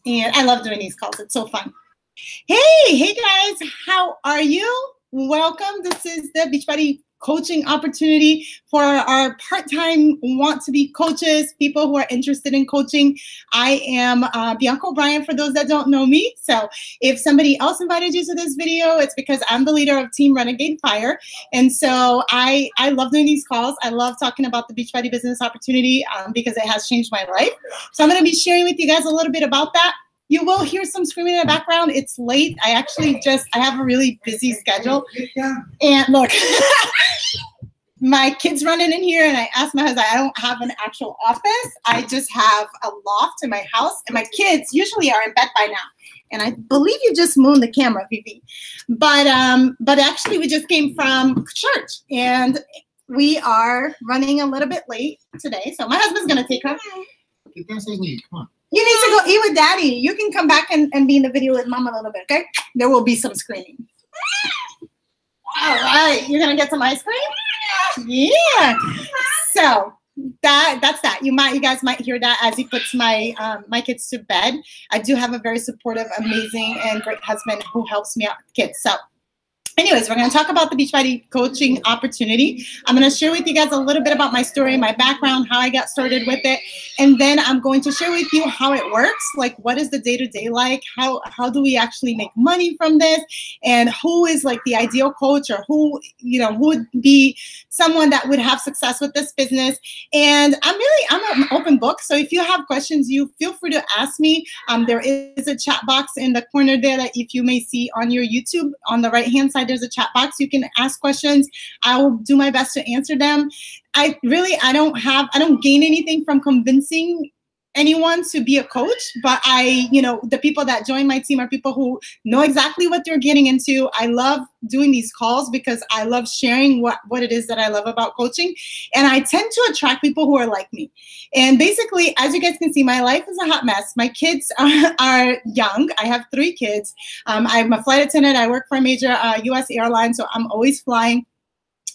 And I love doing these calls. It's so fun. Hey guys, how are you? Welcome. This is the Beachbody Coaching Opportunity for our part-time want-to-be coaches, people who are interested in coaching. I am Bianca O'Brien, for those that don't know me. So if somebody else invited you to this video, it's because I'm the leader of Team Renegade Fire. And so I love doing these calls. I love talking about the Beachbody Business Opportunity because it has changed my life. So I'm going to be sharing with you guys a little bit about that. You will hear some screaming in the background. It's late. I have a really busy schedule. And look, my kid's running in here, and I asked my husband, I don't have an actual office. I just have a loft in my house, and my kids usually are in bed by now. And I believe you just mooned the camera, Vivi. But actually, we just came from church, and we are running a little bit late today. So my husband's going to take her. Come on. You need to go eat with Daddy. You can come back and be in the video with Mom a little bit, okay? There will be some screaming. All right. You're going to get some ice cream? Yeah. So that's that. You guys might hear that as he puts my my kids to bed. I do have a very supportive, amazing, and great husband who helps me out with kids. So anyways, we're going to talk about the Beachbody Coaching Opportunity. I'm going to share with you guys a little bit about my story, my background, how I got started with it. And then I'm going to share with you how it works. Like, what is the day-to-day like? How do we actually make money from this? And who is like the ideal coach, or who would be someone that would have success with this business? And I'm an open book. So if you have questions, you feel free to ask me. There is a chat box in the corner there that if you may see on your YouTube on the right-hand side, there's a chat box. You can ask questions. I will do my best to answer them. I don't gain anything from convincing anyone to be a coach, but the people that join my team are people who know exactly what they're getting into. I love doing these calls because I love sharing what it is that I love about coaching. And I tend to attract people who are like me. And basically, as you guys can see, my life is a hot mess. My kids are young. I have 3 kids. I'm a flight attendant. I work for a major US airline, so I'm always flying.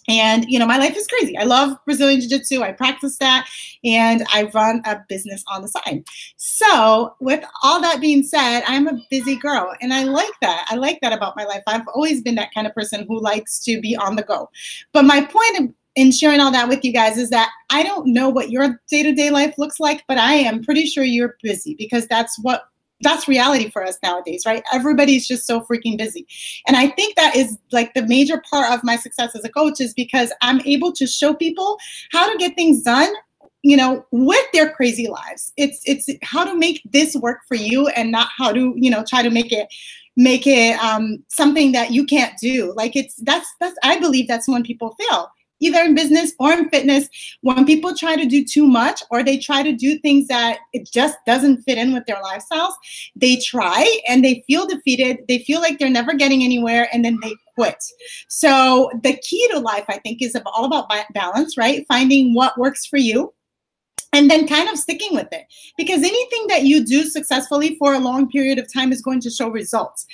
And, my life is crazy. I love Brazilian Jiu-Jitsu. I practice that, and I run a business on the side. So with all that being said, I'm a busy girl, and I like that. I like that about my life. I've always been that kind of person who likes to be on the go. But my point in sharing all that with you guys is that I don't know what your day-to-day life looks like, but I am pretty sure you're busy, because that's reality for us nowadays, right? Everybody's just so freaking busy. And I think that is like the major part of my success as a coach, is because I'm able to show people how to get things done, with their crazy lives. It's how to make this work for you, and not how to, try to make it something that you can't do. Like I believe that's when people fail. Either in business or in fitness, when people try to do too much, or they try to do things that it just doesn't fit in with their lifestyles, they try and they feel defeated. They feel like they're never getting anywhere, and then they quit. So the key to life, I think, is all about balance, right? Finding what works for you, and then kind of sticking with it, because anything that you do successfully for a long period of time is going to show results.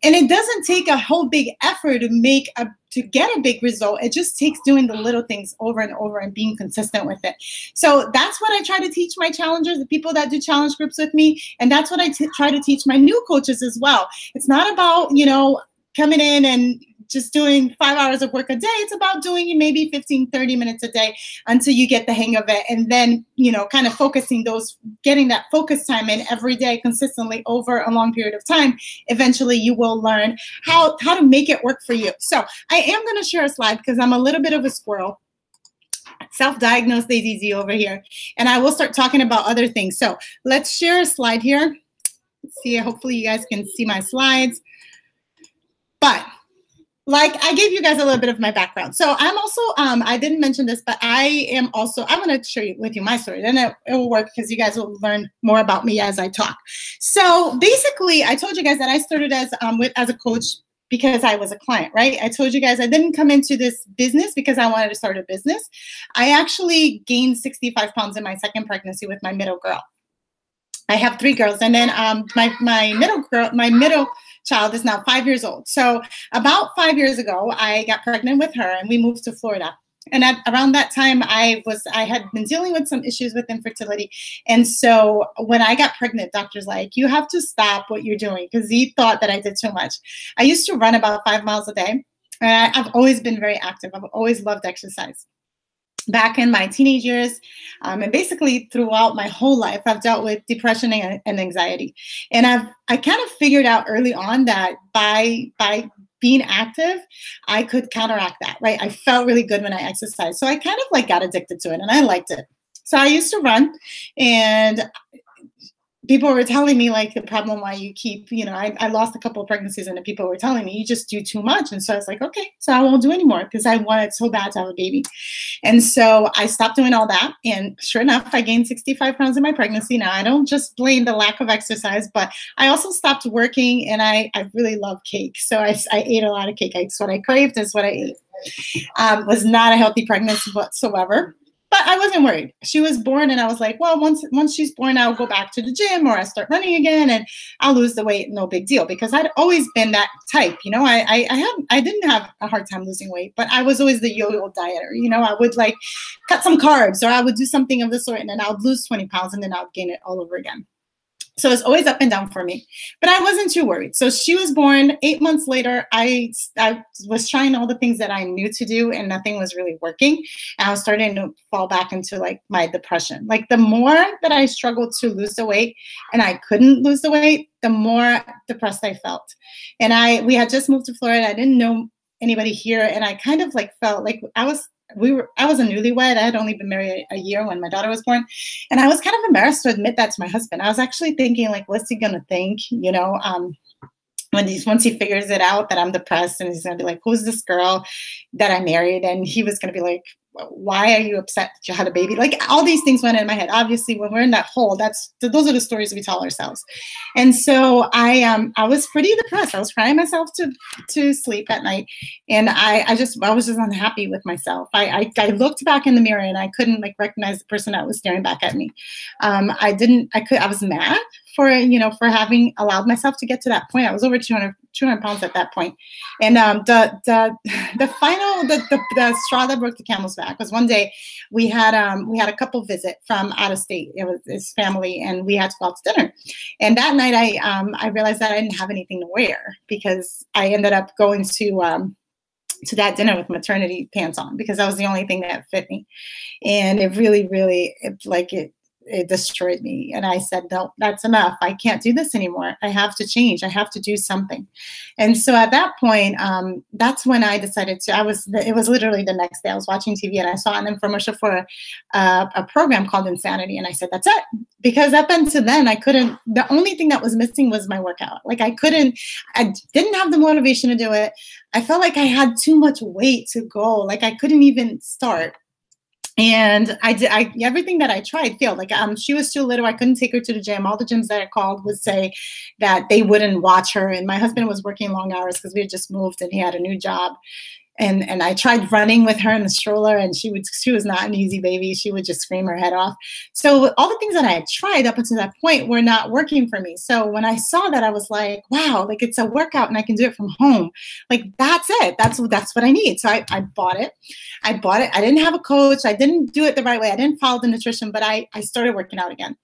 And it doesn't take a whole big effort to get a big result. It just takes doing the little things over and over and being consistent with it. So that's what I try to teach my challengers, the people that do challenge groups with me. And that's what I try to teach my new coaches as well. It's not about, coming in and just doing 5 hours of work a day. It's about doing maybe 15, 30 minutes a day until you get the hang of it. And then, kind of getting that focus time in every day consistently over a long period of time. Eventually you will learn how to make it work for you. So I am going to share a slide because I'm a little bit of a squirrel. Self-diagnosed AZZ over here. And I will start talking about other things. So let's share a slide here. Let's see, hopefully you guys can see my slides. But like I gave you guys a little bit of my background. So I'm also, I didn't mention this, but I'm going to share with you my story. Then it will work because you guys will learn more about me as I talk. So basically, I told you guys that I started as a coach because I was a client, right? I told you guys I didn't come into this business because I wanted to start a business. I actually gained 65 pounds in my second pregnancy with my middle girl. I have 3 girls, and then my middle child is now 5 years old. So about 5 years ago, I got pregnant with her, and we moved to Florida. And around that time, I had been dealing with some issues with infertility. And so when I got pregnant, doctor's like, you have to stop what you're doing, because he thought that I did too much. I used to run about 5 miles a day. And I've always been very active. I've always loved exercise. Back in my teenage years, and basically throughout my whole life, I've dealt with depression and anxiety. And I kind of figured out early on that by being active, I could counteract that, right? I felt really good when I exercised. So I kind of like got addicted to it, and I liked it. So I used to run, and people were telling me like the problem why you keep, I lost a couple of pregnancies, and the people were telling me you just do too much. And so I was like, okay, so I won't do anymore, because I wanted so bad to have a baby. And so I stopped doing all that. And sure enough, I gained 65 pounds in my pregnancy. Now, I don't just blame the lack of exercise, but I also stopped working, and I really love cake. So I ate a lot of cake. It's what I craved. It's what I ate. Was not a healthy pregnancy whatsoever. But I wasn't worried. She was born, and I was like, well, once she's born, I'll go back to the gym, or I start running again, and I'll lose the weight. No big deal, because I'd always been that type. I didn't have a hard time losing weight, but I was always the yo-yo dieter. I would like cut some carbs, or I would do something of the sort, and then I would lose 20 pounds, and then I would gain it all over again. So it's always up and down for me, but I wasn't too worried. So she was born. 8 months later, I was trying all the things that I knew to do, and nothing was really working. And I was starting to fall back into like my depression. Like the more that I struggled to lose the weight and I couldn't lose the weight, the more depressed I felt. And we had just moved to Florida. I didn't know anybody here. And I kind of like felt like I was a newlywed. I had only been married a year when my daughter was born. And I was kind of embarrassed to admit that to my husband. I was actually thinking like, what's he going to think? Once he figures it out that I'm depressed, and he's going to be like, who's this girl that I married? And he was going to be like, why are you upset that you had a baby? Like all these things went in my head. Obviously, when we're in that hole, those are the stories we tell ourselves. And so I was pretty depressed. I was crying myself to sleep at night, and I was just unhappy with myself. I looked back in the mirror, and I couldn't like recognize the person that was staring back at me. I was mad for having allowed myself to get to that point. I was over 200 pounds at that point. And the straw that broke the camel's back was one day we had a couple visit from out of state. It was his family, and we had to go out to dinner. And that night I realized that I didn't have anything to wear, because I ended up going to that dinner with maternity pants on, because that was the only thing that fit me. And it really, really, it destroyed me. And I said, no, that's enough. I can't do this anymore. I have to change. I have to do something. And so at that point, that's when I decided it was literally the next day. I was watching TV, and I saw an infomercial for a program called Insanity. And I said, that's it. Because up until then, the only thing that was missing was my workout. Like I didn't have the motivation to do it. I felt like I had too much weight to go. Like I couldn't even start. And everything that I tried failed. Like she was too little. I couldn't take her to the gym. All the gyms that I called would say that they wouldn't watch her. And my husband was working long hours because we had just moved, and he had a new job. And I tried running with her in the stroller, and she was not an easy baby. She would just scream her head off. So all the things that I had tried up until that point were not working for me. So when I saw that, I was like, wow, like it's a workout and I can do it from home. Like that's it. That's what I need. So I bought it. I didn't have a coach. I didn't do it the right way. I didn't follow the nutrition, but I started working out again.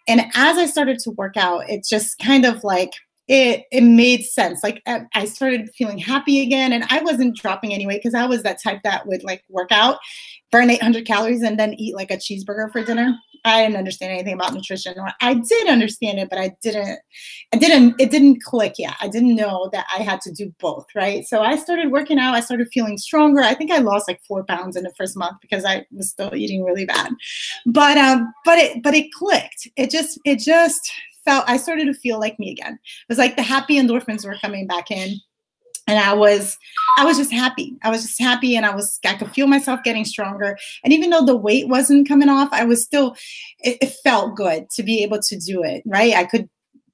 And as I started to work out, it just kind of like, it made sense. Like I started feeling happy again, and I wasn't dropping any weight, because I was that type that would like work out, burn 800 calories, and then eat like a cheeseburger for dinner. I didn't understand anything about nutrition, or I did understand it, but it didn't click yet. I didn't know that I had to do both, right? So I started working out. I started feeling stronger. I think I lost like 4 pounds in the first month, because I was still eating really bad. But it clicked. It just I started to feel like me again. It was like the happy endorphins were coming back in. And I was just happy. I was just happy, and I could feel myself getting stronger. And even though the weight wasn't coming off, I was still, it felt good to be able to do it, right? I could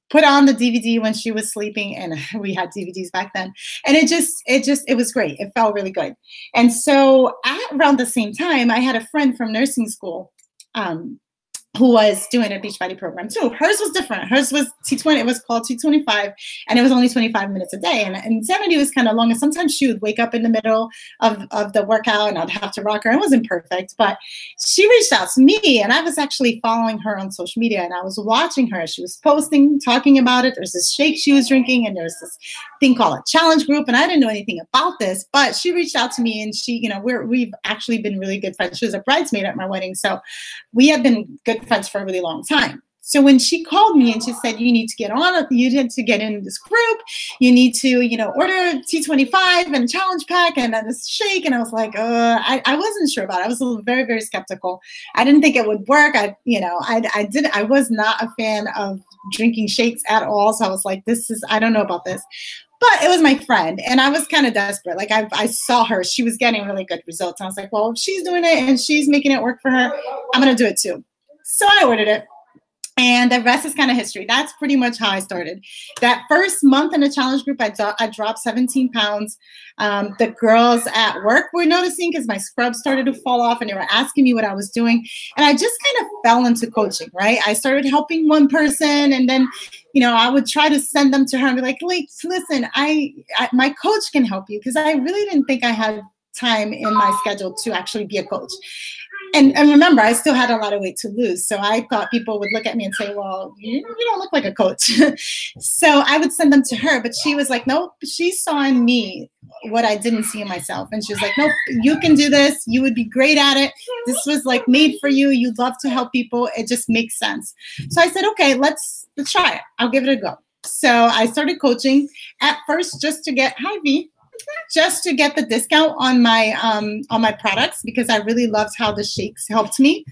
put on the DVD when she was sleeping, and we had DVDs back then. And it was great. It felt really good. And so around the same time, I had a friend from nursing school, who was doing a Beachbody program too. Hers was different. Hers was T20. It was called T25, and it was only 25 minutes a day. And Insanity was kind of long. And sometimes she would wake up in the middle of the workout, and I'd have to rock her. It wasn't perfect, but she reached out to me, and I was actually following her on social media, and I was watching her. She was posting, talking about it. There's this shake she was drinking, and there's this thing called a challenge group, and I didn't know anything about this, but she reached out to me, and she, you know, we've actually been really good friends. She was a bridesmaid at my wedding, so we have been good friends for a really long time. So when she called me and she said, you need to get on, you need to get in this group, you need to, you know, order T25 and a challenge pack and then this shake. And I was like, I wasn't sure about it. I was very, very skeptical. I didn't think it would work. I was not a fan of drinking shakes at all. So I was like, I don't know about this. But it was my friend, and I was kind of desperate. Like I saw her, she was getting really good results. And I was like, well, if she's doing it and she's making it work for her, I'm going to do it too. So I ordered it. And the rest is kind of history. That's pretty much how I started. That first month in the challenge group, I dropped 17 pounds. The girls at work were noticing because my scrubs started to fall off, and they were asking me what I was doing. And I just kind of fell into coaching, right? I started helping one person, and then, you know, I would try to send them to her and be like, listen, my coach can help you, because I really didn't think I had time in my schedule to actually be a coach. And remember, I still had a lot of weight to lose. So I thought people would look at me and say, well, you don't look like a coach. So I would send them to her. But she was like, nope, she saw in me what I didn't see in myself. And she was like, nope, you can do this. You would be great at it. This was like made for you. You'd love to help people. It just makes sense. So I said, okay, let's try it. I'll give it a go. So I started coaching at first just to get, hi, V. Just to get the discount on my products, because I really loved how the shakes helped me.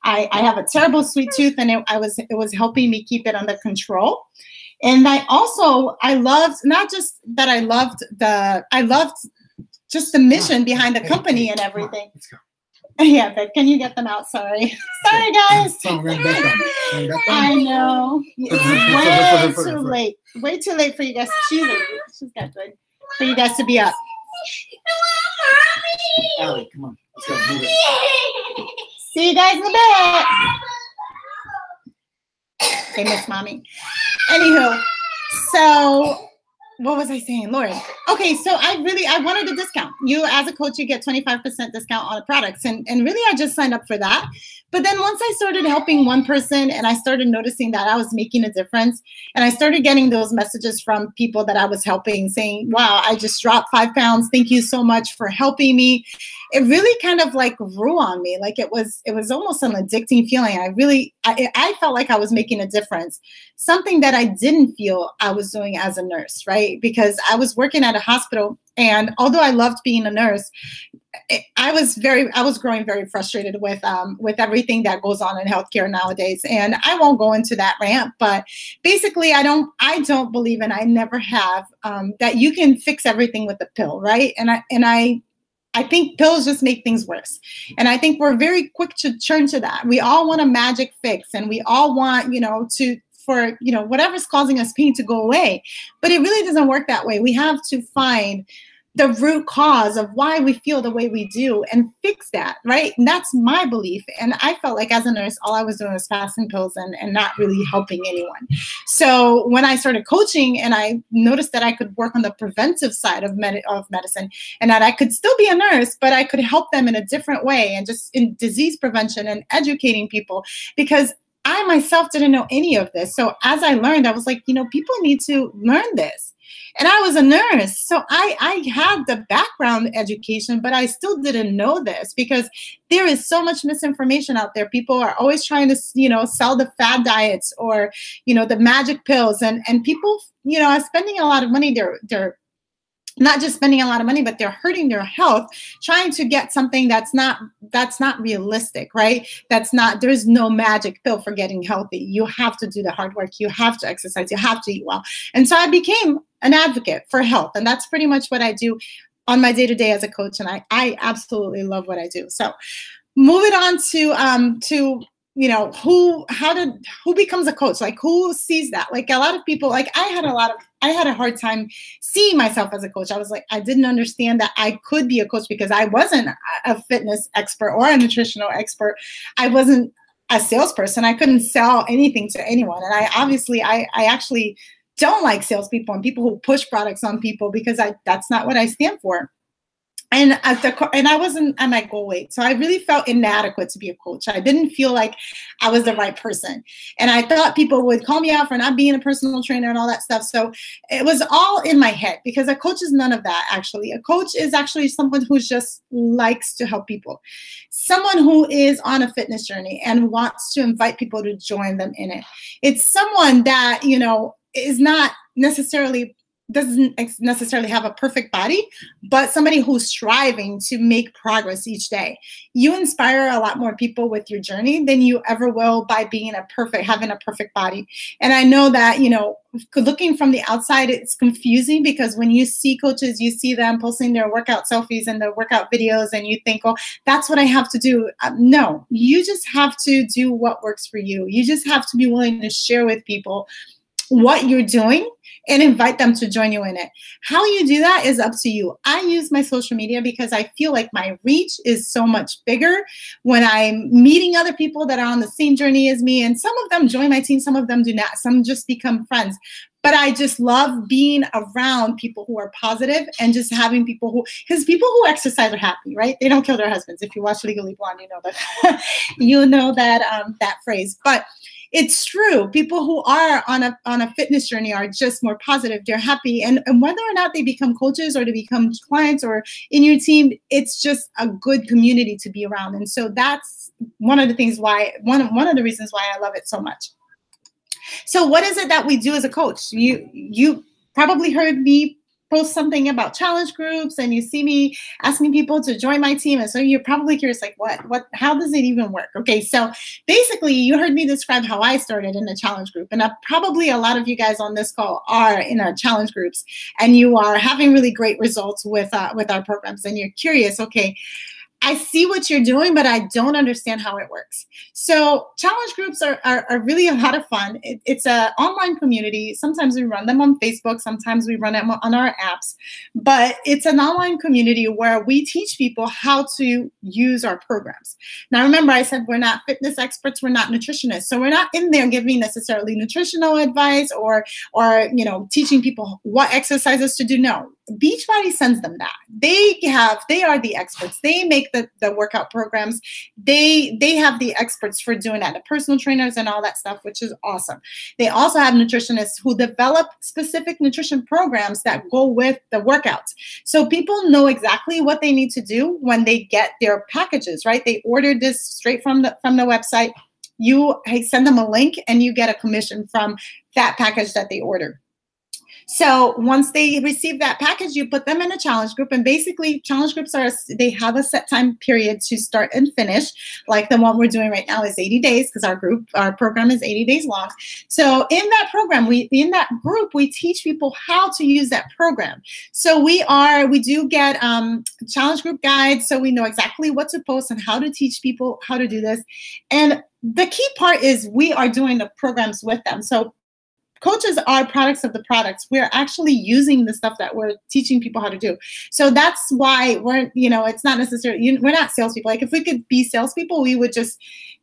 I have a terrible sweet tooth, and it was helping me keep it under control. And I loved not just that, I loved just the mission behind the company and everything. Yeah, but can you get them out? Sorry, guys. I know. It's way too late. Way too late for you guys. She's got good. For you guys to be up. Allie, come on. Let's go. Move it. See you guys in a bit. They miss mommy. Anywho, so what was I saying, Lord? Okay, so I wanted a discount. You, as a coach, you get 25% discount on the products. And really, I just signed up for that. But then once I started helping one person, and I started noticing that I was making a difference, and I started getting those messages from people that I was helping saying, wow, I just dropped 5 pounds. Thank you so much for helping me. It really kind of like grew on me. Like it was almost an addicting feeling. I felt like I was making a difference. Something that I didn't feel I was doing as a nurse, right? Because I was working at a hospital, and although I loved being a nurse, I was growing very frustrated with everything that goes on in healthcare nowadays. And I won't go into that rant, but basically I don't believe, and I never have, that you can fix everything with a pill, right? And I think pills just make things worse. And I think we're very quick to turn to that. We all want a magic fix, and we all want, for whatever's causing us pain to go away. But it really doesn't work that way. We have to find the root cause of why we feel the way we do and fix that, right? And that's my belief. And I felt like as a nurse, all I was doing was passing pills and not really helping anyone. So when I started coaching, and I noticed that I could work on the preventive side of medicine, and that I could still be a nurse, but I could help them in a different way, and just in disease prevention and educating people, because I myself didn't know any of this. So as I learned, I was like, people need to learn this. And I was a nurse, so I had the background education, but I still didn't know this, because there is so much misinformation out there. People are always trying to, sell the fad diets or, the magic pills, and people, are spending a lot of money. They're not just spending a lot of money, but they're hurting their health, trying to get something that's not realistic, right? There's no magic pill for getting healthy. You have to do the hard work. You have to exercise. You have to eat well. And so I became an advocate for health. And that's pretty much what I do on my day-to-day as a coach. And I absolutely love what I do. So moving on to who becomes a coach? Like, who sees that? Like, a lot of people, like I had a hard time seeing myself as a coach. I was like, I didn't understand that I could be a coach, because I wasn't a fitness expert or a nutritional expert. I a salesperson. I couldn't sell anything to anyone. And I actually don't like salespeople and people who push products on people, because that's not what I stand for. And I wasn't at my goal weight. So I really felt inadequate to be a coach. I didn't feel like I was the right person. And I thought people would call me out for not being a personal trainer and all that stuff. So it was all in my head, because a coach is none of that, actually. A coach is actually someone who just likes to help people. Someone who is on a fitness journey and wants to invite people to join them in it. It's someone that, you know, is not necessarily doesn't necessarily have a perfect body, but somebody who's striving to make progress each day. You inspire a lot more people with your journey than you ever will by being having a perfect body. And I know that, you know, looking from the outside, it's confusing, because when you see coaches, you see them posting their workout selfies and their workout videos, and you think, oh, that's what I have to do. No, you just have to do what works for you. You just have to be willing to share with people what you're doing and invite them to join you in it. How you do that is up to you. I use my social media because I feel like my reach is so much bigger when I'm meeting other people that are on the same journey as me. And some of them join my team, some of them do not. Some just become friends. But I just love being around people who are positive and just having people because people who exercise are happy, right? They don't kill their husbands. If you watch Legally Blonde, you know that. You know that that phrase. But it's true. People who are on a fitness journey are just more positive. They're happy. And whether or not they become coaches or they become clients or in your team, it's just a good community to be around. And so that's one of the reasons why I love it so much. So what is it that we do as a coach? You probably heard me post something about challenge groups, and you see me asking people to join my team. And so you're probably curious, like, how does it even work? Okay, so basically you heard me describe how I started in a challenge group. And probably a lot of you guys on this call are in our challenge groups, and you are having really great results with our programs. And you're curious, okay, I see what you're doing, but I don't understand how it works. So challenge groups are really a lot of fun. It's an online community. Sometimes we run them on Facebook. Sometimes we run them on our apps. But it's an online community where we teach people how to use our programs. Now, remember, I said we're not fitness experts. We're not nutritionists. So we're not in there giving necessarily nutritional advice or teaching people what exercises to do. No. Beachbody sends them that. They are the experts. They make the workout programs. They have the experts for doing that, the personal trainers and all that stuff, which is awesome. They also have nutritionists who develop specific nutrition programs that go with the workouts. So people know exactly what they need to do when they get their packages, right? They order this straight from the website. You send them a link and you get a commission from that package that they order. So once they receive that package, you put them in a challenge group. And basically, challenge groups they have a set time period to start and finish. Like the one we're doing right now is 80 days, because our program is 80 days long. So in that group, we teach people how to use that program. So we do get challenge group guides, so we know exactly what to post and how to teach people how to do this. And the key part is we are doing the programs with them. So coaches are products of the products. We're actually using the stuff that we're teaching people how to do. So that's why it's not necessarily, we're not salespeople. Like if we could be salespeople, we would just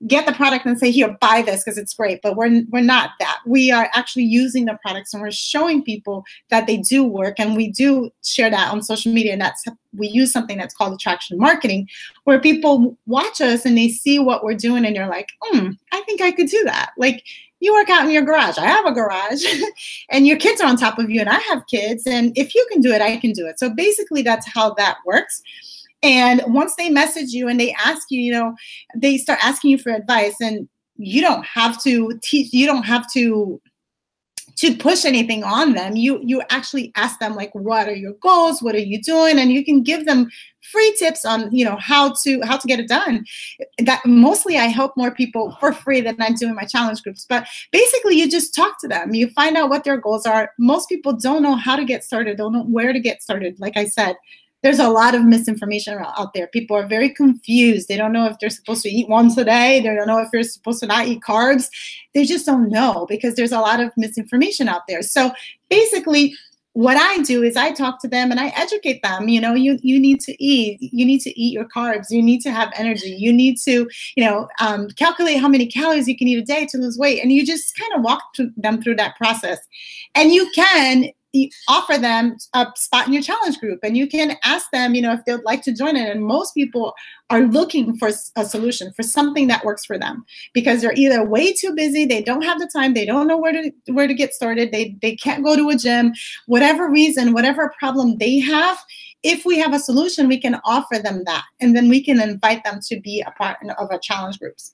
get the product and say, here, buy this because it's great. But we're not that. We are actually using the products, and we're showing people that they do work. And we do share that on social media. And we use something that's called attraction marketing, where people watch us and they see what we're doing and you're like, I think I could do that. Like, you work out in your garage. I have a garage. And your kids are on top of you, and I have kids. And if you can do it, I can do it. So basically, that's how that works. And once they message you and they ask you, they start asking you for advice, and you don't have to teach. You don't have to push anything on them. You actually ask them, like, what are your goals? What are you doing? And you can give them free tips on, how to get it done. That mostly I help more people for free than I do in my challenge groups. But basically, you just talk to them. You find out what their goals are. Most people don't know how to get started, don't know where to get started. Like I said, there's a lot of misinformation out there. People are very confused. They don't know if they're supposed to eat once a day. They don't know if you're supposed to not eat carbs. They just don't know, because there's a lot of misinformation out there. So basically, what I do is I talk to them and I educate them. You know, you need to eat. You need to eat your carbs. You need to have energy. You need to, calculate how many calories you can eat a day to lose weight. And you just kind of walk them through that process. And you can offer them a spot in your challenge group, and you can ask them, if they'd like to join it. And most people are looking for a solution, for something that works for them, because they're either way too busy, they don't have the time, they don't know where to get started, they can't go to a gym, whatever reason, whatever problem they have. If we have a solution, we can offer them that, and then we can invite them to be a part of our challenge groups.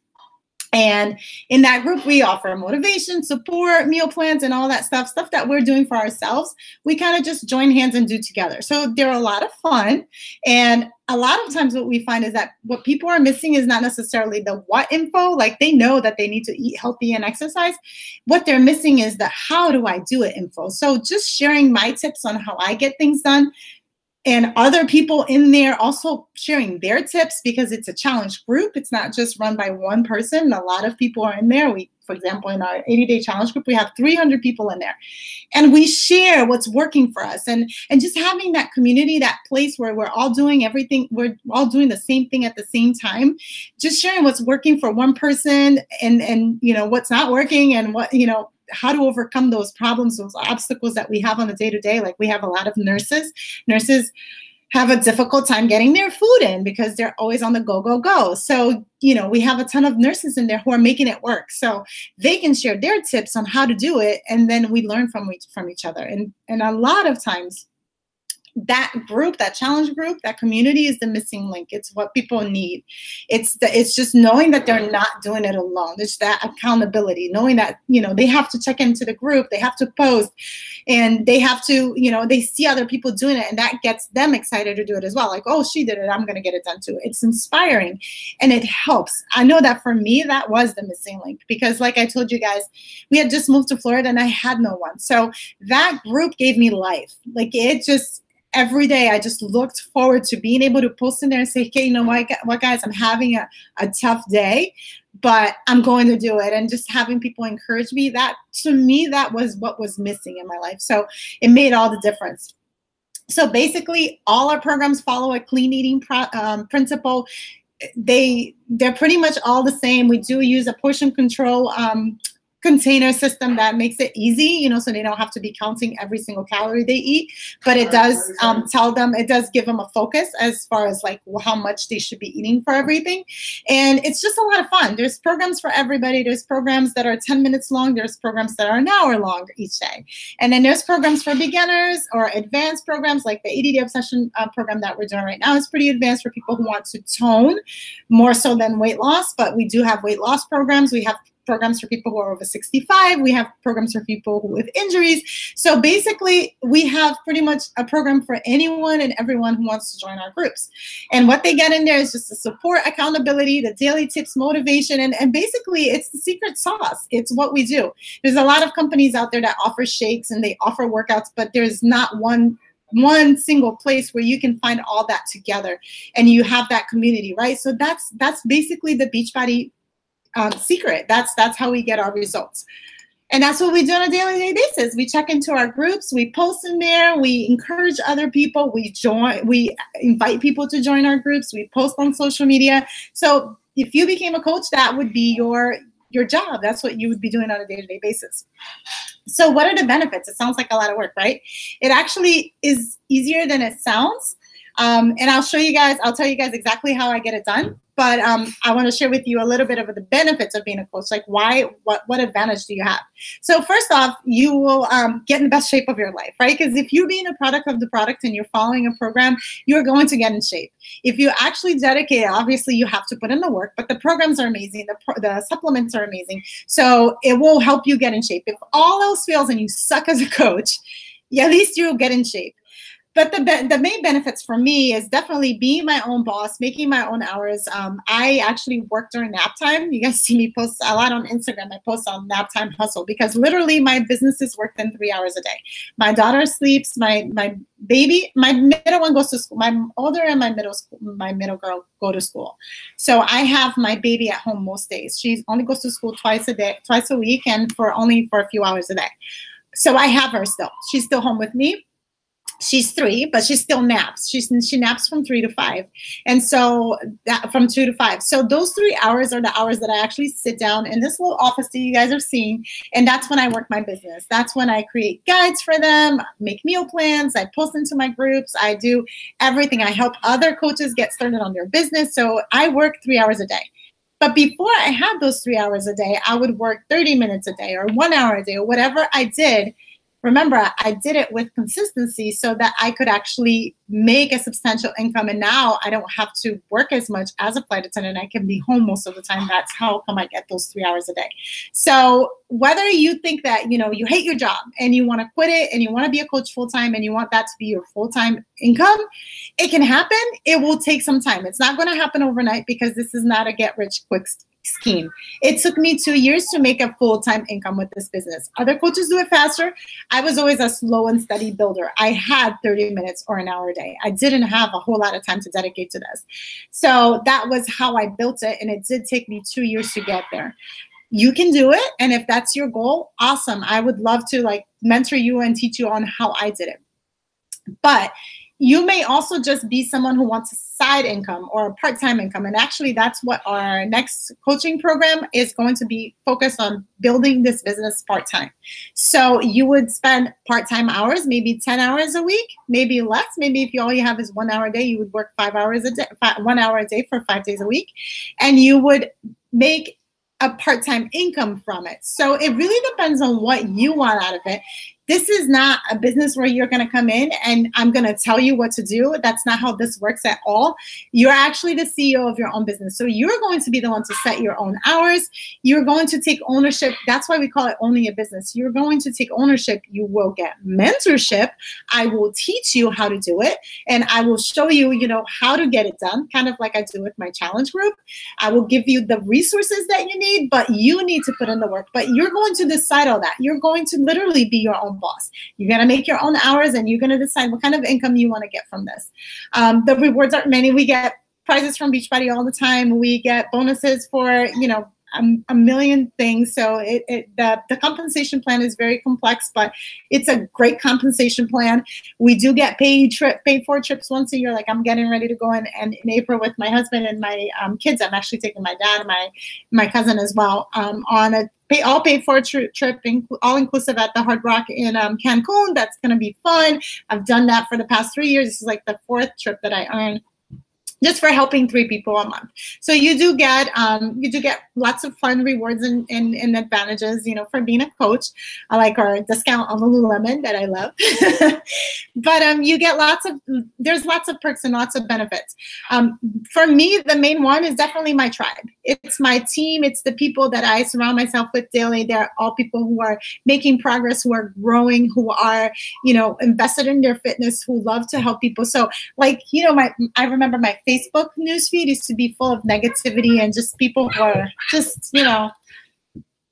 And in that group, we offer motivation, support, meal plans, and all that stuff that we're doing for ourselves. We kind of just join hands and do together. So they're a lot of fun. And a lot of times what we find is that what people are missing is not necessarily the what info. Like, they know that they need to eat healthy and exercise. What they're missing is the how do I do it info. So just sharing my tips on how I get things done, and other people in there also sharing their tips, because it's a challenge group. It's not just run by one person. A lot of people are in there. For example, in our 80-day challenge group, we have 300 people in there. And we share what's working for us. And just having that community, that place where we're all doing everything, we're all doing the same thing at the same time, just sharing what's working for one person and what's not working, and how to overcome those problems, those obstacles that we have on a day-to-day. Like, we have a lot of nurses. Nurses have a difficult time getting their food in because they're always on the go, go, go. So, we have a ton of nurses in there who are making it work. So they can share their tips on how to do it. And then we learn from each other. And a lot of times, that group, that challenge group, that community is the missing link. It's what people need. It's just knowing that they're not doing it alone. There's that accountability, knowing that, they have to check into the group, they have to post, and they have to, they see other people doing it, and that gets them excited to do it as well. Like, oh, she did it, I'm going to get it done too. It's inspiring, and it helps. I know that for me, that was the missing link, because like I told you guys, we had just moved to Florida and I had no one. So that group gave me life. Like, it just, every day I just looked forward to being able to post in there and say, okay, what guys, I'm having a tough day, but I'm going to do it. And just having people encourage me, that to me, that was what was missing in my life. So it made all the difference. So basically all our programs follow a clean eating principle. They're pretty much all the same. We do use a portion control container system that makes it easy, so they don't have to be counting every single calorie they eat, but it does it does give them a focus as far as like how much they should be eating for everything. And it's just a lot of fun. There's programs for everybody. There's programs that are 10 minutes long. There's programs that are an hour long each day. And then there's programs for beginners or advanced programs, like the 80-day obsession program that we're doing right now is pretty advanced for people who want to tone more so than weight loss, but we do have weight loss programs. We have programs for people who are over 65. We have programs for people with injuries. So basically, we have pretty much a program for anyone and everyone who wants to join our groups. And what they get in there is just the support, accountability, the daily tips, motivation, and basically it's the secret sauce. It's what we do. There's a lot of companies out there that offer shakes and they offer workouts, but there's not one single place where you can find all that together and you have that community, right? So that's basically the Beachbody secret. That's how we get our results. And that's what we do on a daily basis. We check into our groups, we post in there, we encourage other people, we invite people to join our groups, we post on social media. So if you became a coach, that would be your job. That's what you would be doing on a day-to-day basis. So what are the benefits? It sounds like a lot of work, right? It actually is easier than it sounds. And I'll tell you guys exactly how I get it done. But I want to share with you a little bit of the benefits of being a coach, like what advantage do you have? So first off, you will get in the best shape of your life, right? Because if you're being a product of the product and you're following a program, you're going to get in shape. If you actually dedicate, obviously you have to put in the work, but the programs are amazing. The supplements are amazing. So it will help you get in shape. If all else fails and you suck as a coach, at least you'll get in shape. But the main benefits for me is definitely being my own boss, making my own hours. I actually work during nap time. You guys see me post a lot on Instagram. I post on nap time hustle because literally my business is worked in 3 hours a day. My daughter sleeps. My baby, my middle one goes to school. My older and my middle girl go to school. So I have my baby at home most days. She only goes to school twice a week, and for a few hours a day. So I have her still. She's still home with me. She's 3, but she still naps. She naps from 3 to 5. And so that from 2 to 5. So those 3 hours are the hours that I actually sit down in this little office that you guys are seeing. And that's when I work my business. That's when I create guides for them, make meal plans, I post into my groups, I do everything. I help other coaches get started on their business. So I work 3 hours a day. But before I had those 3 hours a day, I would work 30 minutes a day or 1 hour a day or whatever I did. Remember, I did it with consistency so that I could actually make a substantial income. And now I don't have to work as much as a flight attendant. I can be home most of the time. That's how come I get those 3 hours a day. So whether you think that, you know, you hate your job and you want to quit it and you want to be a coach full-time and you want that to be your full-time income, it can happen. It will take some time. It's not going to happen overnight because this is not a get-rich-quick scheme. It took me 2 years to make a full-time income with this business. Other coaches do it faster. I was always a slow and steady builder. I had 30 minutes or an hour a day. I didn't have a whole lot of time to dedicate to this. So that was how I built it. And it did take me 2 years to get there. You can do it. And if that's your goal, awesome. I would love to like mentor you and teach you on how I did it. But you may also just be someone who wants a side income or a part-time income. And actually, that's what our next coaching program is going to be focused on, building this business part-time. So you would spend part-time hours, maybe 10 hours a week, maybe less. Maybe if all you have is 1 hour a day, you would work 5 hours a day, 1 hour a day for 5 days a week. And you would make a part-time income from it. So it really depends on what you want out of it. This is not a business where you're going to come in and I'm going to tell you what to do. That's not how this works at all. You're actually the CEO of your own business. So you're going to be the one to set your own hours. You're going to take ownership. That's why we call it owning a business. You're going to take ownership. You will get mentorship. I will teach you how to do it. And I will show you, you know, how to get it done, kind of like I do with my challenge group. I will give you the resources that you need, but you need to put in the work. But you're going to decide all that. You're going to literally be your own boss. You're going to make your own hours and you're going to decide what kind of income you want to get from this. The rewards are many. We get prizes from Beachbody all the time. We get bonuses for, you know, a million things. So the compensation plan is very complex, but it's a great compensation plan. We do get paid for trips once a year. Like I'm getting ready to go in April with my husband and my kids. I'm actually taking my dad and my cousin as well on a all paid for trip, all inclusive at the Hard Rock in Cancun. That's going to be fun. I've done that for the past 3 years. This is like the 4th trip that I earned, just for helping 3 people a month. So you do get lots of fun rewards and advantages, you know, for being a coach. I like our discount on Lululemon that I love. But you get there's lots of perks and lots of benefits. For me, the main one is definitely my tribe. It's my team. It's the people that I surround myself with daily. They're all people who are making progress, who are growing, who are, you know, invested in their fitness, who love to help people. So like, you know, I remember my Facebook newsfeed used to be full of negativity and just people who are just, you know,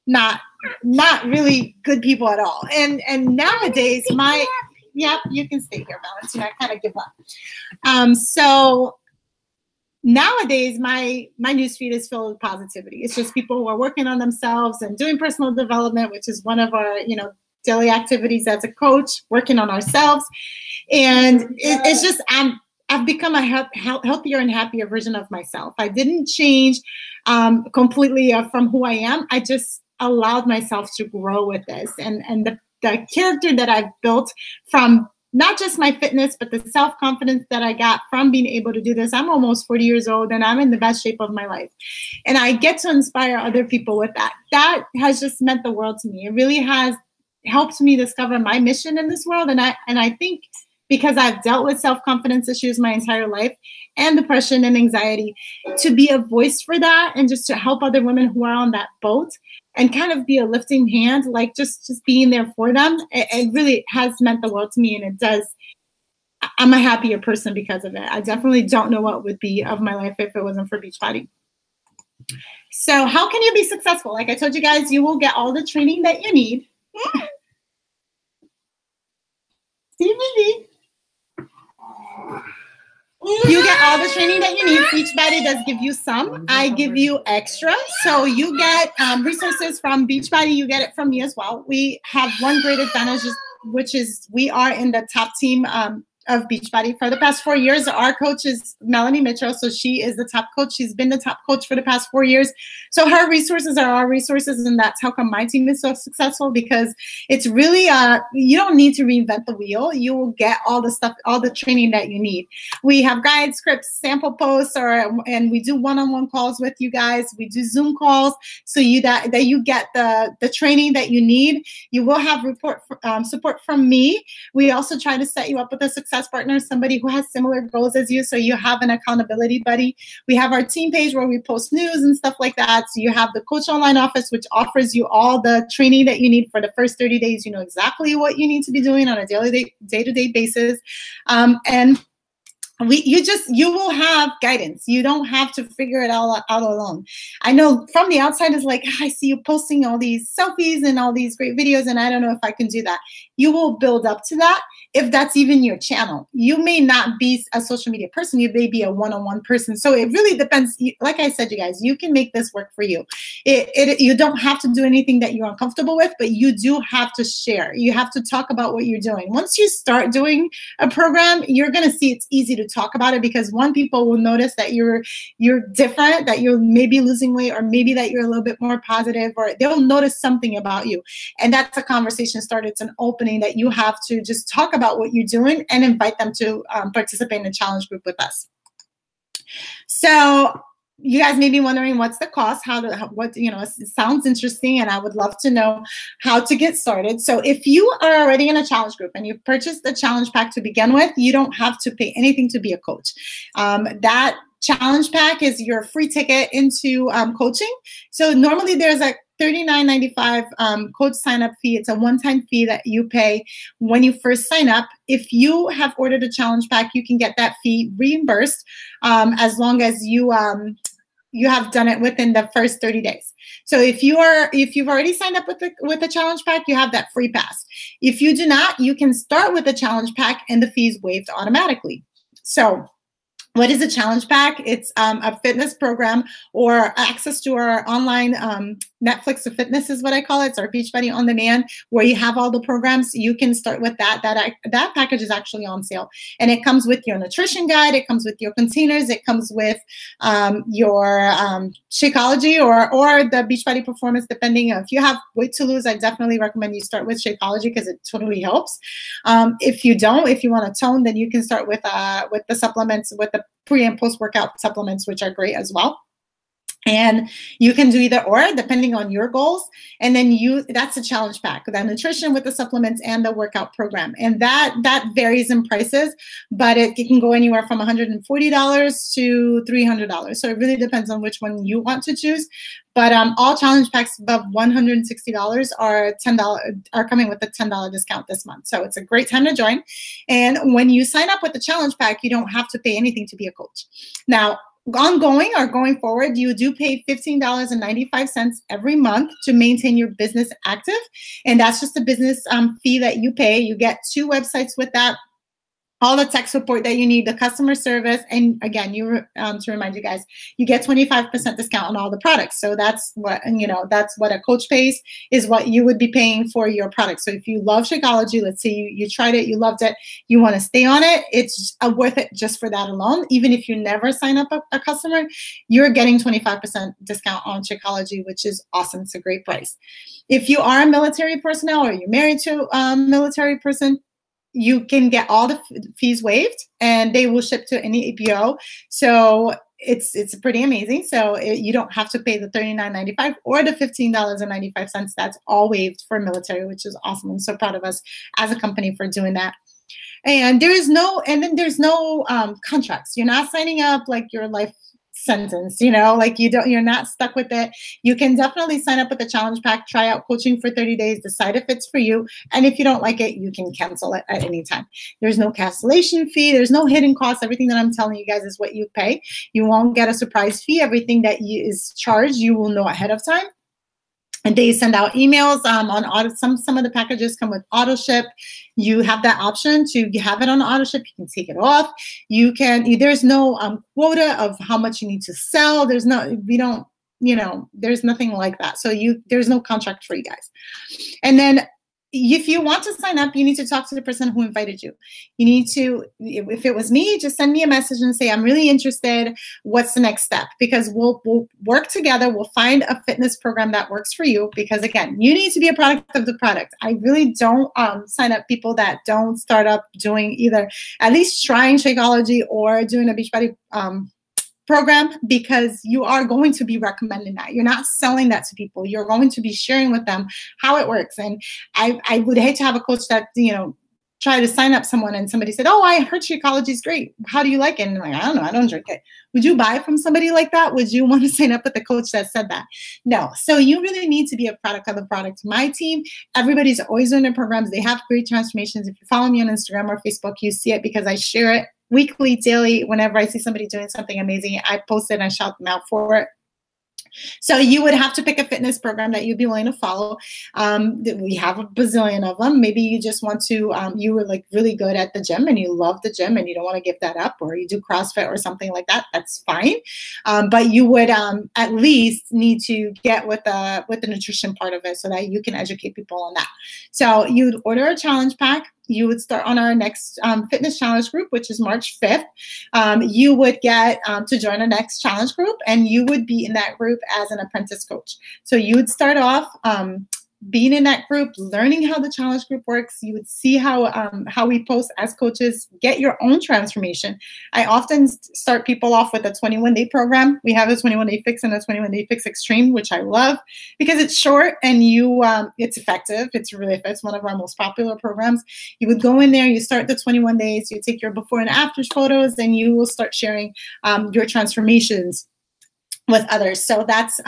not really good people at all. And nowadays you can stay here, Valentina. I kind of give up. So nowadays my newsfeed is filled with positivity. It's just people who are working on themselves and doing personal development, which is one of our, you know, daily activities as a coach, working on ourselves. And it's just, I've become a healthier and happier version of myself. I didn't change completely from who I am. I just allowed myself to grow with this. And the character that I've built from not just my fitness, but the self-confidence that I got from being able to do this. I'm almost 40 years old and I'm in the best shape of my life. And I get to inspire other people with that. That has just meant the world to me. It really has helped me discover my mission in this world. And I think because I've dealt with self-confidence issues my entire life and depression and anxiety, to be a voice for that and just to help other women who are on that boat and kind of be a lifting hand, like just being there for them, it really has meant the world to me. And it does. I'm a happier person because of it. I definitely don't know what would be of my life if it wasn't for Beachbody. So how can you be successful? Like I told you guys, you will get all the training that you need. You get all the training that you need. Beachbody does give you some. I give you extra. So you get resources from Beachbody. You get it from me as well. We have one great advantage which is we are in the top team of Beachbody for the past 4 years. Our coach is Melanie Mitchell, so she is the top coach. She's been the top coach for the past 4 years. So her resources are our resources, and that's how come my team is so successful, because it's really, you don't need to reinvent the wheel. You will get all the stuff, all the training that you need. We have guide scripts, sample posts, and we do one-on-one calls with you guys. We do Zoom calls, so that you get the training that you need. You will have support from me. We also try to set you up with a success partner, somebody who has similar goals as you, so you have an accountability buddy. We have our team page where we post news and stuff like that. So you have the Coach Online office, which offers you all the training that you need for the first 30 days. You know exactly what you need to be doing on a daily, day-to-day basis. And you will have guidance. You don't have to figure it all out alone. I know from the outside is like, I see you posting all these selfies and all these great videos, and I don't know if I can do that. You will build up to that if that's even your channel. You may not be a social media person. You may be a one-on-one person. So it really depends. Like I said, you guys, you can make this work for you. You don't have to do anything that you're uncomfortable with, but you do have to share. You have to talk about what you're doing. Once you start doing a program, you're going to see it's easy to talk about it, because people will notice that you're different, that you're maybe losing weight, or maybe that you're a little bit more positive, or they'll notice something about you. And that's a conversation started. It's an opening that you have to just talk about what you're doing and invite them to participate in a challenge group with us. So you guys may be wondering, what's the cost? It sounds interesting, and I would love to know how to get started. So if you are already in a challenge group and you've purchased the challenge pack to begin with, you don't have to pay anything to be a coach. That challenge pack is your free ticket into coaching. So normally there's a $39.95 coach sign-up fee. It's a one-time fee that you pay when you first sign up. If you have ordered a challenge pack, you can get that fee reimbursed as long as you have done it within the first 30 days. So if you've already signed up with the challenge pack, you have that free pass. If you do not, you can start with the challenge pack and the fees waived automatically. So what is a challenge pack? It's a fitness program or access to our online Netflix of fitness is what I call it. It's our Beachbody On Demand, where you have all the programs. You can start with that. That package is actually on sale. And it comes with your nutrition guide. It comes with your containers. It comes with your Shakeology or the Beachbody Performance, depending. If you have weight to lose, I definitely recommend you start with Shakeology, because it totally helps. If you want to tone, then you can start with the supplements, with the pre and post workout supplements, which are great as well. And you can do either or, depending on your goals. And then that's a challenge pack, the nutrition with the supplements and the workout program. And that varies in prices, but it can go anywhere from $140 to $300. So it really depends on which one you want to choose. But all challenge packs above $160 are coming with a $10 discount this month. So it's a great time to join. And when you sign up with the challenge pack, you don't have to pay anything to be a coach. Now, going forward, you do pay $15.95 every month to maintain your business active. And that's just a business fee that you pay. You get 2 websites with that, all the tech support that you need, the customer service. And again, to remind you guys, you get 25% discount on all the products. So that's what a coach pays, is what you would be paying for your product. So if you love Shakeology, let's say you tried it, you loved it, you want to stay on it, it's worth it just for that alone. Even if you never sign up a customer, you're getting 25% discount on Shakeology, which is awesome. It's a great price. If you are a military personnel or you're married to a military person, you can get all the fees waived, and they will ship to any APO. So it's pretty amazing. So you don't have to pay the $39.95 or the $15.95. That's all waived for military, which is awesome. I'm so proud of us as a company for doing that. And there's no contracts. You're not signing up like your life sentence, you're not stuck with it. You can definitely sign up with the challenge pack, try out coaching for 30 days, decide if it's for you. And if you don't like it, you can cancel it at any time. There's no cancellation fee. There's no hidden costs. Everything that I'm telling you guys is what you pay. You won't get a surprise fee. Everything that is charged, you will know ahead of time. And they send out emails on auto. Some of the packages come with auto ship. You have that option to have it on auto ship. You can take it off. There's no quota of how much you need to sell. There's nothing like that. So there's no contract for you guys. And then if you want to sign up, you need to talk to the person who invited you. You need to, if it was me, just send me a message and say, I'm really interested. What's the next step? Because we'll work together. We'll find a fitness program that works for you. Because again, you need to be a product of the product. I really don't sign up people that don't start up doing either at least trying Shakeology or doing a Beachbody program, because you are going to be recommending that. You're not selling that to people. You're going to be sharing with them how it works. And I would hate to have a coach that, try to sign up someone and somebody said, oh, I heard Shakeology is great. How do you like it? And I'm like, I don't know. I don't drink it. Would you buy from somebody like that? Would you want to sign up with the coach that said that? No. So you really need to be a product of the product. My team, everybody's always doing their programs. They have great transformations. If you follow me on Instagram or Facebook, you see it because I share it weekly, daily. Whenever I see somebody doing something amazing, I post it and I shout them out for it. So you would have to pick a fitness program that you'd be willing to follow. We have a bazillion of them. Maybe you just want to, you were like really good at the gym and you love the gym and you don't want to give that up, or you do CrossFit or something like that. That's fine. But you would at least need to get with the nutrition part of it so that you can educate people on that. So you'd order a challenge pack. You would start on our next fitness challenge group, which is March 5th. You would get to join our next challenge group, and you would be in that group as an apprentice coach. So you would start off being in that group, learning how the challenge group works. You would see how we post as coaches, get your own transformation. I often start people off with a 21-day program. We have a 21-day fix and a 21-day fix extreme, which I love because it's short and it's effective. It's one of our most popular programs. You would go in there, you start the 21 days, you take your before and after photos, and you will start sharing your transformations with others. So that's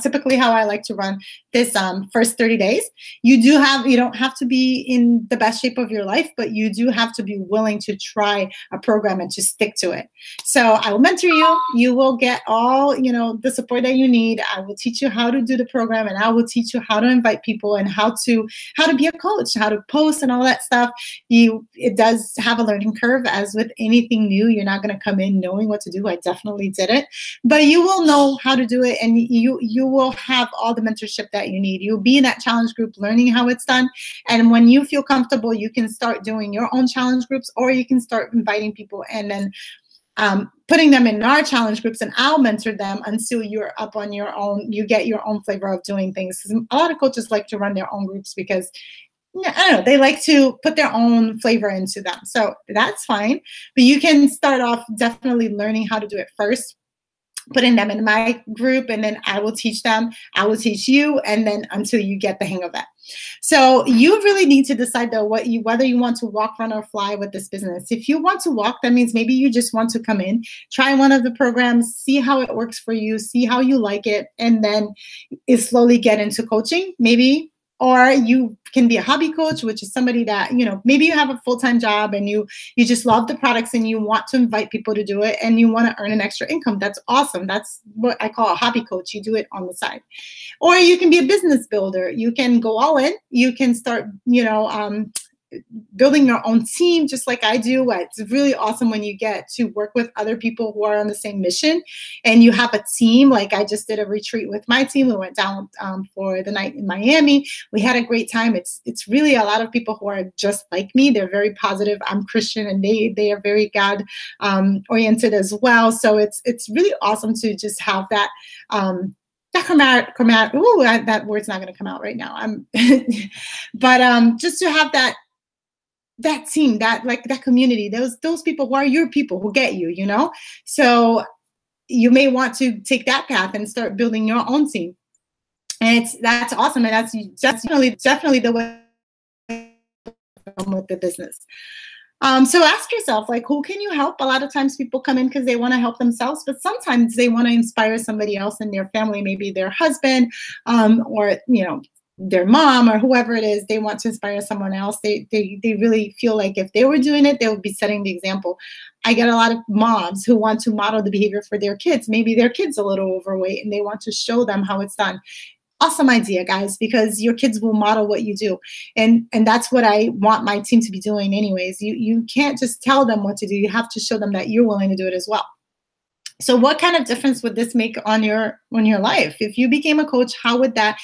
typically how I like to run this first 30 days. You don't have to be in the best shape of your life, but you do have to be willing to try a program and to stick to it. So I will mentor you. You will get all, the support that you need. I will teach you how to do the program, and I will teach you how to invite people and how to be a coach, how to post and all that stuff. It does have a learning curve, as with anything new. You're not going to come in knowing what to do. I definitely did it, but you will know how to do it, and you will have all the mentorship that you need. You'll be in that challenge group learning how it's done, and when you feel comfortable, you can start doing your own challenge groups, or you can start inviting people and then putting them in our challenge groups, and I'll mentor them until you're up on your own. You get your own flavor of doing things. A lot of coaches like to run their own groups because I don't know, they like to put their own flavor into them. So that's fine, but you can start off definitely learning how to do it first, putting them in my group, and then I will teach them, I will teach you, and then until you get the hang of it. So you really need to decide though whether you want to walk, run, or fly with this business. If you want to walk, that means maybe you just want to come in, try one of the programs, see how it works for you, see how you like it, and then slowly get into coaching, maybe. Or you can be a hobby coach, which is somebody that, maybe you have a full-time job and you just love the products and you want to invite people to do it and you want to earn an extra income. That's awesome. That's what I call a hobby coach. You do it on the side. Or you can be a business builder. You can go all in. You can start, building your own team, just like I do. It's really awesome when you get to work with other people who are on the same mission and you have a team. Like I just did a retreat with my team. We went down for the night in Miami. We had a great time. It's really a lot of people who are just like me. They're very positive. I'm Christian and they are very God oriented as well. So it's really awesome to just have that that word's not going to come out right now. But just to have that team, that community, those people who are your people who get you, So you may want to take that path and start building your own team. And that's awesome. And that's definitely the way with the business. So ask yourself, who can you help? A lot of times people come in because they want to help themselves, but sometimes they want to inspire somebody else in their family, maybe their husband, or, their mom or whoever it is. They want to inspire someone else. They really feel like if they were doing it, they would be setting the example. I get a lot of moms who want to model the behavior for their kids. Maybe their kid's a little overweight and they want to show them how it's done. Awesome idea, guys, because your kids will model what you do. And that's what I want my team to be doing anyways. You can't just tell them what to do. You have to show them that you're willing to do it as well. So what kind of difference would this make on your life? If you became a coach, how would that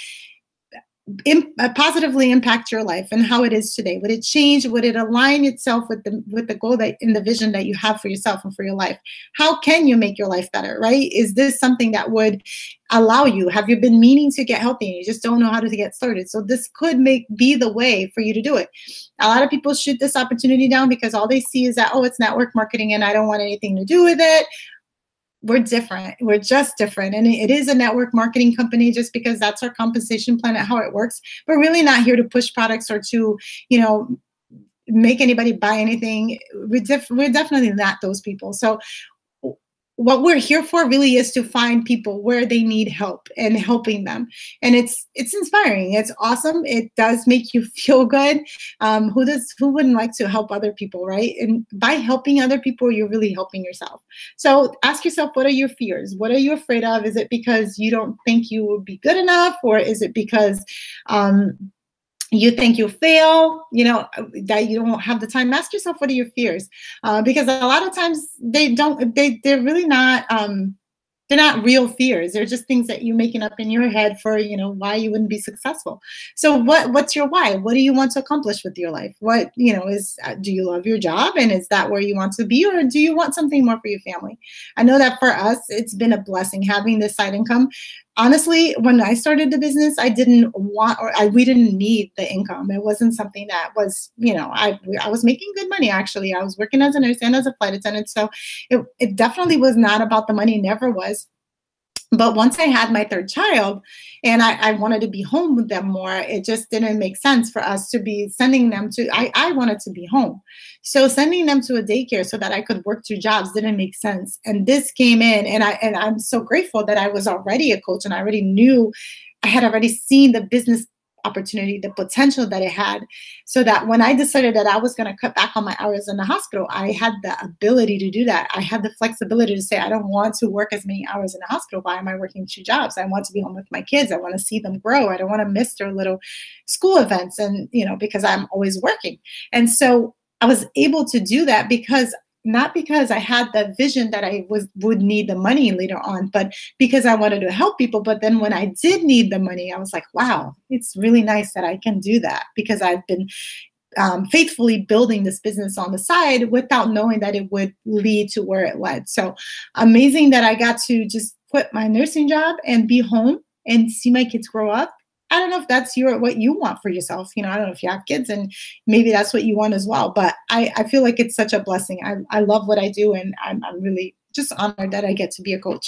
positively impact your life and how it is today? Would it change? Would it align itself with the goal that in the vision that you have for yourself and for your life? How can you make your life better, right? Is this something that would allow you? Have you been meaning to get healthy and you just don't know how to get started? So this could be the way for you to do it. A lot of people shoot this opportunity down because all they see is that, oh, it's network marketing and I don't want anything to do with it. We're different. We're just different. And it is a network marketing company just because that's our compensation plan and how it works. We're really not here to push products or to, make anybody buy anything. We're definitely not those people. So what we're here for really is to find people where they need help and helping them. And it's inspiring. It's awesome. It does make you feel good. Who wouldn't like to help other people, right? And by helping other people, you're really helping yourself. So ask yourself, what are your fears? What are you afraid of? Is it because you don't think you will be good enough? Or is it because you think you'll fail, that you don't have the time? Ask yourself, what are your fears? Because a lot of times they're really not, they're not real fears. They're just things that you're making up in your head for, why you wouldn't be successful. So what's your why? What do you want to accomplish with your life? What, do you love your job? And is that where you want to be? Or do you want something more for your family? I know that for us, it's been a blessing having this side income. Honestly, when I started the business, I didn't want, we didn't need the income. It wasn't something that was, I was making good money, actually. I was working as a nurse and as a flight attendant. So it definitely was not about the money, never was. But once I had my third child and I wanted to be home with them more, it just didn't make sense for us to be sending them to, I wanted to be home. So sending them to a daycare so that I could work 2 jobs didn't make sense. And this came in, and I'm so grateful that I was already a coach and I had already seen the business opportunity, the potential that it had, so that when I decided that I was going to cut back on my hours in the hospital, I had the ability to do that. I had the flexibility to say, I don't want to work as many hours in the hospital. Why am I working 2 jobs? I want to be home with my kids. I want to see them grow. I don't want to miss their little school events, and because I'm always working. And so I was able to do that not because I had the vision that I would need the money later on, but because I wanted to help people. But then when I did need the money, I was like, wow, it's really nice that I can do that, because I've been faithfully building this business on the side without knowing that it would lead to where it led. So amazing that I got to just quit my nursing job and be home and see my kids grow up. I don't know if that's what you want for yourself. I don't know if you have kids and maybe that's what you want as well. But I feel like it's such a blessing. I love what I do, and I'm really just honored that I get to be a coach.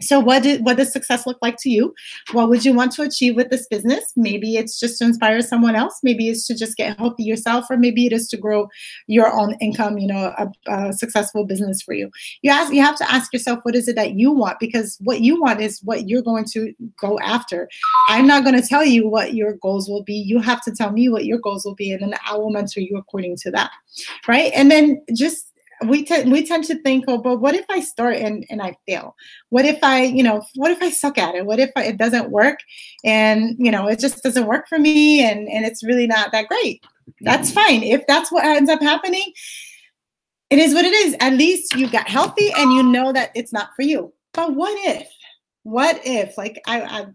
So what does success look like to you? What would you want to achieve with this business? Maybe it's just to inspire someone else. Maybe it's to just get healthy yourself, or maybe it is to grow your own income, a successful business for you. You have to ask yourself, what is it that you want? Because what you want is what you're going to go after. I'm not going to tell you what your goals will be. You have to tell me what your goals will be, and then I will mentor you according to that, right? And then we tend to think, oh, but what if I start and I fail? What if I suck at it? What if it doesn't work, and it just doesn't work for me, and it's really not that great? That's fine. If that's what ends up happening, it is what it is. At least you got healthy and you know that it's not for you. But what if, like, I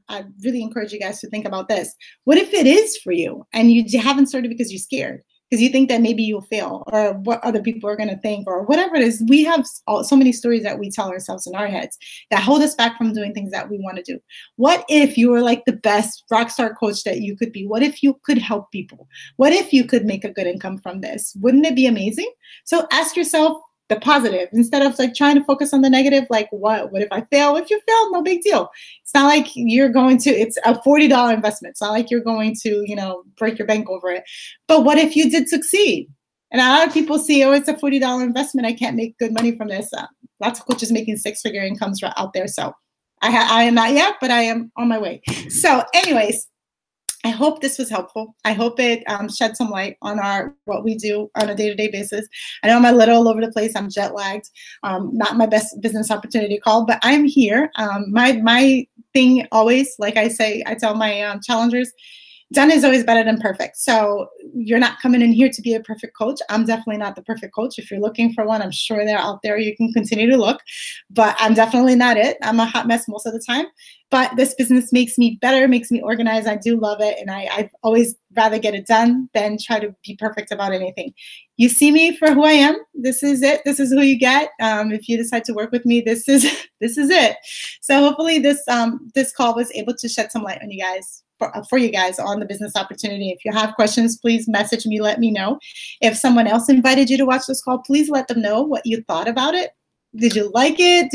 really encourage you guys to think about this. What if it is for you and you haven't started because you're scared? Because you think that maybe you'll fail, or what other people are going to think, or whatever it is. We have so many stories that we tell ourselves in our heads that hold us back from doing things that we want to do. What if you were like the best rock star coach that you could be? What if you could help people? What if you could make a good income from this? Wouldn't it be amazing? So ask yourself the positive instead of like trying to focus on the negative. Like, what if I fail? If you fail, no big deal. It's not like it's a $40 investment. It's not like you're going to, break your bank over it. But what if you did succeed? And a lot of people see, oh, it's a $40 investment. I can't make good money from this. Lots of coaches making 6-figure incomes out there. So I am not yet, but I am on my way. So anyways, I hope this was helpful. I hope it shed some light on what we do on a day-to-day basis. I know I'm a little all over the place. I'm jet lagged. Not my best business opportunity call, but I'm here. My thing always, like I say, I tell my challengers, done is always better than perfect. So you're not coming in here to be a perfect coach. I'm definitely not the perfect coach. If you're looking for one, I'm sure they're out there. You can continue to look, but I'm definitely not it. I'm a hot mess most of the time, but this business makes me better, makes me organized. I do love it. And I've always rather get it done than try to be perfect about anything. You see me for who I am. This is it. This is who you get. If you decide to work with me, this is it. So hopefully this call was able to shed some light on you guys. For you guys on the business opportunity. If you have questions, please message me, let me know. If someone else invited you to watch this call, please let them know what you thought about it. Did you like it?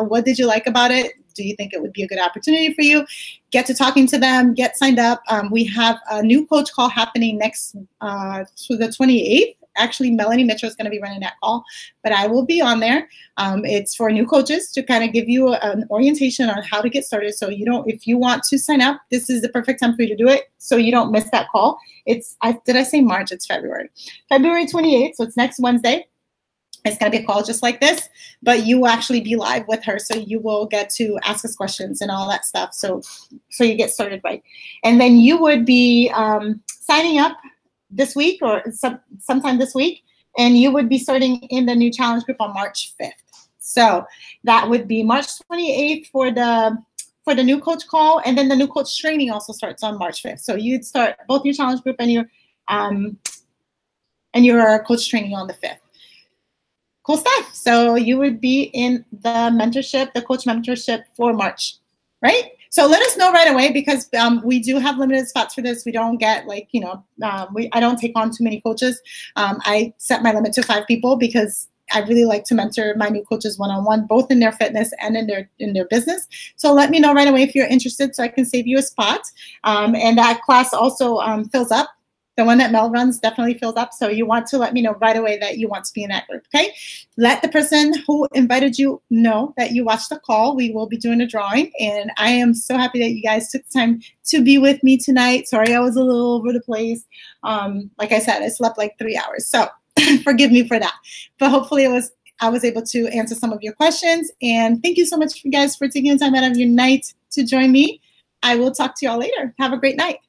What did you like about it? Do you think it would be a good opportunity for you? Get to talking to them, get signed up. We have a new coach call happening next to the 28th. Actually, Melanie Mitchell is going to be running that call, but I will be on there. It's for new coaches to kind of give you an orientation on how to get started. So if you want to sign up, this is the perfect time for you to do it so you don't miss that call. Did I say March? It's February. February 28th, so it's next Wednesday. It's going to be a call just like this, but you will actually be live with her. So you will get to ask us questions and all that stuff. So you get started right. And then you would be signing up this week or sometime this week, and you would be starting in the new challenge group on March 5th. So that would be March 28th for the new coach call, and then the new coach training also starts on March 5th. So you'd start both your challenge group and your coach training on the 5th. Cool stuff. So you would be in the coach mentorship for March, right? So let us know right away, because we do have limited spots for this. We don't get I don't take on too many coaches. I set my limit to 5 people because I really like to mentor my new coaches one-on-one, both in their fitness and in their business. So let me know right away if you're interested so I can save you a spot. And that class also fills up. The one that Mel runs definitely fills up. So you want to let me know right away that you want to be in that group, okay? Let the person who invited you know that you watched the call. We will be doing a drawing. And I am so happy that you guys took the time to be with me tonight. Sorry, I was a little over the place. Like I said, I slept like 3 hours. So forgive me for that. But hopefully I was able to answer some of your questions. And thank you so much, you guys, for taking the time out of your night to join me. I will talk to y'all later. Have a great night.